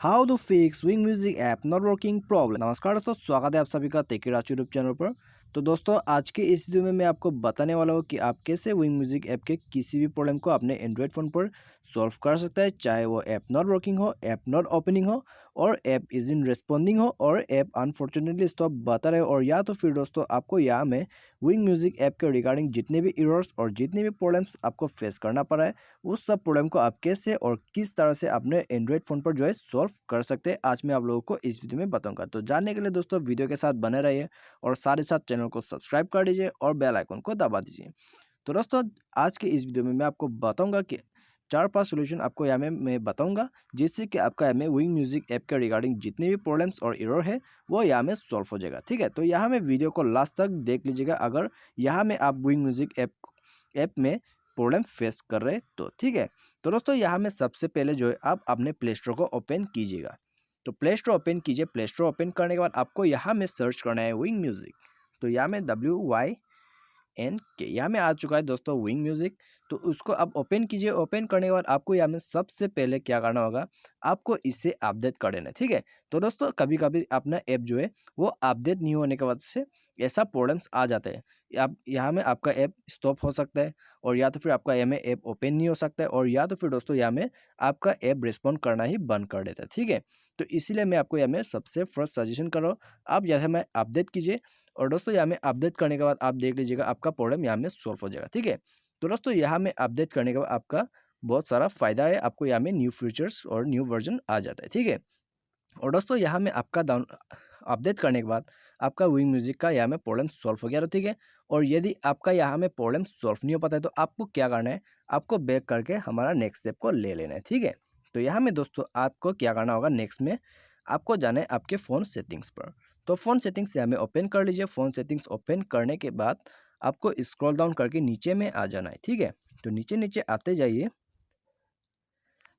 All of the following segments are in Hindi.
How to fix wing music app not working problem. नमस्कार दोस्तों, स्वागत है आप सभी का तेकीराज यूट्यूब चैनल पर। तो दोस्तों, आज के इस वीडियो में मैं आपको बताने वाला हूँ कि आप कैसे विंग म्यूजिक ऐप के किसी भी प्रॉब्लम को अपने एंड्रॉयड फ़ोन पर सॉल्व कर सकते हैं, चाहे वो ऐप नॉट वर्किंग हो, ऐप नॉट ओपनिंग हो, और ऐप इज इन रेस्पॉन्डिंग हो, और ऐप अनफॉर्चुनेटली स्टॉप बता रहे हो, और या तो फिर दोस्तों आपको यहाँ में विंग म्यूजिक ऐप के रिगार्डिंग जितने भी एरर्स और जितने भी प्रॉब्लम्स आपको फेस करना पड़ा है, उस सब प्रॉब्लम को आप कैसे और किस तरह से अपने एंड्रॉयड फ़ोन पर जो है सॉल्व कर सकते हैं, आज मैं आप लोगों को इस वीडियो में बताऊंगा। तो जानने के लिए दोस्तों वीडियो के साथ बने रहिए और साथ ही साथ चैनल को सब्सक्राइब कर दीजिए और बेल आइकन को दबा दीजिए। तो दोस्तों, आज के इस वीडियो में मैं आपको बताऊंगा कि 4-5 सॉल्यूशन आपको यहाँ में मैं बताऊंगा, जिससे कि आपका यहाँ में विंग म्यूजिक ऐप के रिगार्डिंग जितने भी प्रॉब्लम्स और एरर है वो यहाँ में सॉल्व हो जाएगा। ठीक है, तो यहाँ में वीडियो को लास्ट तक देख लीजिएगा अगर यहाँ में आप विंग म्यूजिक ऐप में प्रॉब्लम फेस कर रहे हैं तो। ठीक है, तो दोस्तों यहाँ में सबसे पहले जो है आप अपने प्ले स्टोर को ओपन कीजिएगा। तो प्ले स्टोर ओपन कीजिए। प्ले स्टोर ओपन करने के बाद आपको यहाँ में सर्च करना है विंग म्यूजिक। तो यहाँ में WYNK यहाँ में आ चुका है दोस्तों विंग म्यूजिक। तो उसको आप ओपन कीजिए। ओपन करने के बाद आपको यहाँ में सबसे पहले क्या करना होगा, आपको इसे अपडेट कर देना है। ठीक है, तो दोस्तों कभी कभी अपना ऐप जो है वो अपडेट नहीं होने की वजह से ऐसा प्रॉब्लम्स आ जाते हैं। आप यहाँ में आपका ऐप स्टॉप हो सकता है, और या तो फिर आपका यहाँ में ऐप ओपन नहीं हो सकता है, और या तो फिर दोस्तों यहाँ में आपका ऐप रिस्पॉन्ड करना ही बंद कर देता है। ठीक है, तो इसीलिए मैं आपको यहाँ में सबसे फर्स्ट सजेशन कर रहा हूँ, आप यहाँ में अपडेट कीजिए। और दोस्तों यहाँ में अपडेट करने के बाद आप देख लीजिएगा आपका प्रॉब्लम यहाँ में सॉल्व हो जाएगा। ठीक है, तो दोस्तों यहाँ में अपडेट करने के बाद आपका बहुत सारा फायदा है, आपको यहाँ में न्यू फीचर्स और न्यू वर्जन आ जाता है। ठीक है, और दोस्तों यहाँ में आपका डाउन अपडेट करने के बाद आपका विंग म्यूजिक का यहाँ में प्रॉब्लम सॉल्व हो गया। तो ठीक है, और यदि आपका यहाँ में प्रॉब्लम सॉल्व नहीं हो पाता है तो आपको क्या करना है, आपको बैक करके हमारा नेक्स्ट स्टेप को ले लेना है। ठीक है, तो यहाँ में दोस्तों आपको क्या करना होगा, नेक्स्ट में आपको जाना है आपके फ़ोन सेटिंग्स पर। तो फ़ोन सेटिंग्स यहाँ में ओपन कर लीजिए। फ़ोन सेटिंग्स ओपन करने के बाद आपको स्क्रॉल डाउन करके नीचे में आ जाना है। ठीक है, तो नीचे नीचे आते जाइए।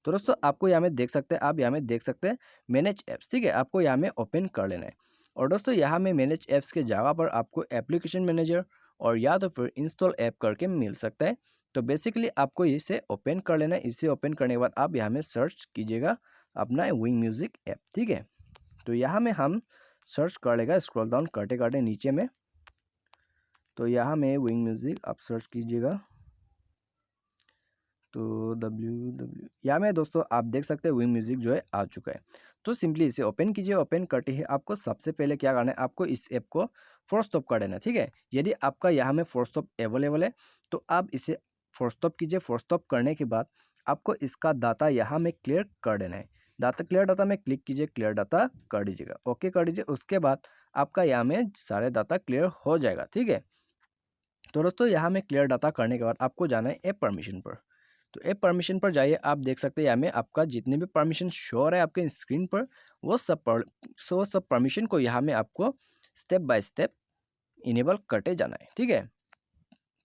तो दोस्तों आपको यहाँ में देख सकते हैं, आप यहाँ में देख सकते हैं मैनेज ऐप्स। ठीक है, आपको यहाँ में ओपन कर लेना है। और दोस्तों यहाँ में मैनेज ऐप्स के जगह पर आपको एप्लीकेशन मैनेजर और या तो फिर इंस्टॉल ऐप करके मिल सकता है। तो बेसिकली आपको इसे ओपन कर लेना है। इसे ओपन करने के बाद आप यहाँ में सर्च कीजिएगा अपना विंग म्यूजिक ऐप। ठीक है, तो यहाँ में हम सर्च कर लेगा स्क्रॉल डाउन करते करते नीचे में। तो यहाँ में विंग म्यूजिक आप सर्च कीजिएगा। तो यहाँ में दोस्तों आप देख सकते हैं विंग म्यूजिक जो है आ चुका है। तो सिंपली इसे ओपन कीजिए। ओपन करते ही आपको सबसे पहले क्या करना है, आपको इस ऐप को फोर्स स्टॉप कर देना है। ठीक है, यदि आपका यहाँ में फोर्स स्टॉप अवेलेबल है तो आप इसे फोर्स स्टॉप कीजिए। फोर्स स्टॉप करने के बाद आपको इसका डाटा यहाँ में क्लियर कर देना है। डाटा क्लियर डाटा में क्लिक कीजिए, क्लियर डाटा कर दीजिएगा, ओके कर दीजिए। उसके बाद आपका यहाँ में सारे डाटा क्लियर हो जाएगा। ठीक है, तो दोस्तों यहाँ में क्लियर डाटा करने के बाद आपको जाना है ऐप परमिशन पर। तो ऐप परमिशन पर जाइए। आप देख सकते हैं यहाँ में आपका जितने भी परमिशन शो हो रहा है आपके स्क्रीन पर, वो सब परमिशन को यहाँ में आपको स्टेप बाय स्टेप इनेबल करते जाना है। ठीक है,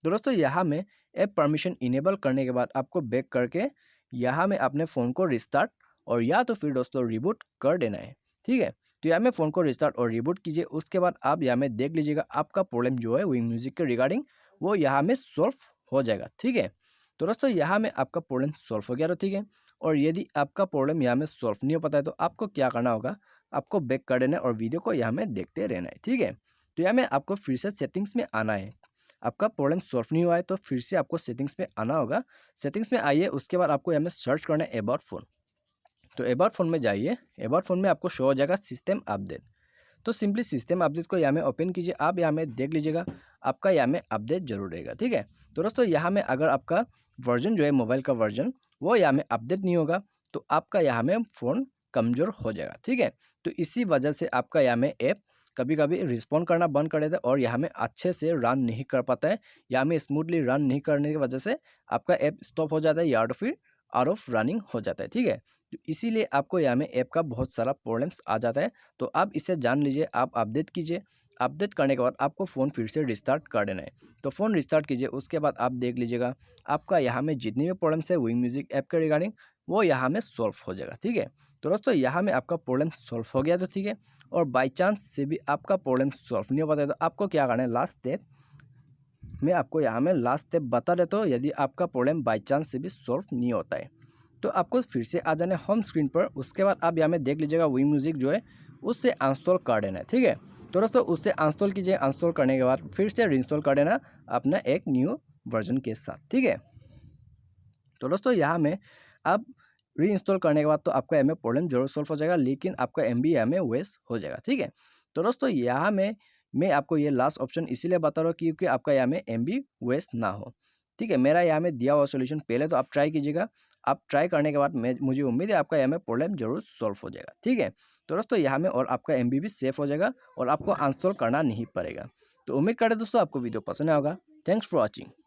तो दोस्तों यहाँ में ऐप परमिशन इनेबल करने के बाद आपको बैक करके यहाँ में अपने फ़ोन को रिस्टार्ट और या तो फिर दोस्तों रिबूट कर देना है। ठीक है, तो यहाँ में फ़ोन को रिस्टार्ट और रिबूट कीजिए। उसके बाद आप यहाँ में देख लीजिएगा आपका प्रॉब्लम जो है विंग म्यूजिक के रिगार्डिंग वो यहाँ में सॉल्व हो जाएगा। ठीक है, तो दोस्तों यहाँ में आपका प्रॉब्लम सॉल्व हो गया। तो ठीक है, और यदि आपका प्रॉब्लम यहाँ में सॉल्व नहीं हो पाता है तो आपको क्या करना होगा, आपको बैक कर देना है और वीडियो को यहाँ में देखते रहना है। ठीक है, तो यहाँ में आपको फिर से सेटिंग्स में आना है। आपका प्रॉब्लम सॉल्व नहीं हुआ है तो फिर से आपको सेटिंग्स में आना होगा। सेटिंग्स में आइए, उसके बाद आपको यहाँ में सर्च करना है अबाउट फ़ोन। तो अबाउट फ़ोन में जाइए। अबाउट फ़ोन में आपको शो हो जाएगा सिस्टम अपडेट। तो सिंपली सिस्टम अपडेट को यहाँ में ओपन कीजिए। आप यहाँ में देख लीजिएगा आपका यहाँ में अपडेट जरूर रहेगा। ठीक है, तो दोस्तों यहाँ में अगर आपका वर्जन जो है मोबाइल का वर्जन वो यहाँ में अपडेट नहीं होगा तो आपका यहाँ में फ़ोन कमज़ोर हो जाएगा। ठीक है, तो इसी वजह से आपका यहाँ में ऐप कभी कभी रिस्पॉन्ड करना बंद कर देता है और यहाँ में अच्छे से रन नहीं कर पाता है। यहाँ में स्मूथली रन नहीं करने की वजह से आपका ऐप स्टॉप हो जाता है या तो फिर आउट ऑफ रनिंग हो जाता है। ठीक है, तो इसीलिए आपको यहाँ में ऐप का बहुत सारा प्रॉब्लम्स आ जाता है। तो आप इसे जान लीजिए, आप अपडेट कीजिए। अपडेट करने के बाद आपको फ़ोन फिर से रिस्टार्ट कर देना है। तो फ़ोन रिस्टार्ट कीजिए। उसके बाद आप देख लीजिएगा आपका यहाँ में जितनी भी प्रॉब्लम्स है विंग म्यूजिक ऐप के रिगार्डिंग वो यहाँ में सॉल्व हो जाएगा। ठीक है, तो दोस्तों यहाँ में आपका प्रॉब्लम सॉल्व हो गया। तो ठीक है, और बाई चांस से भी आपका प्रॉब्लम सॉल्व नहीं हो पाता है तो आपको क्या करना है, लास्ट स्टेप मैं आपको यहाँ में लास्ट स्टेप बता देता हूँ। यदि आपका प्रॉब्लम बाई चांस से भी सॉल्व नहीं होता है तो आपको फिर से आ जाना है होम स्क्रीन पर। उसके बाद आप यहाँ में देख लीजिएगा विंक म्यूज़िक जो है उससे अनइंस्टॉल कर देना है, ठीक है। तो दोस्तों उससे अनइंस्टॉल कीजिए, अनइंस्टॉल करने के बाद फिर से रीइंस्टॉल कर देना अपना एक न्यू वर्जन के साथ, ठीक है। तो दोस्तों यहाँ में आप रीइंस्टॉल करने के बाद तो आपका यहाँ में प्रॉब्लम जरूर सॉल्व हो जाएगा, लेकिन आपका एमबी यहाँ में वेस्ट हो जाएगा, ठीक है। तो दोस्तों यहाँ में मैं आपको ये लास्ट ऑप्शन इसीलिए बता रहा हूँ क्योंकि आपका यहाँ में एमबी वेस्ट ना हो, ठीक है। मेरा यहाँ में दिया हुआ सोल्यूशन पहले तो आप ट्राई कीजिएगा। आप ट्राई करने के बाद मुझे उम्मीद है आपका यहाँ में प्रॉब्लम जरूर सॉल्व हो जाएगा, ठीक है। तो दोस्तों यहाँ में और आपका एमबी भी सेफ हो जाएगा और आपको अनइंस्टॉल करना नहीं पड़ेगा। तो उम्मीद करते दोस्तों आपको वीडियो पसंद आएगा। Thanks for watching.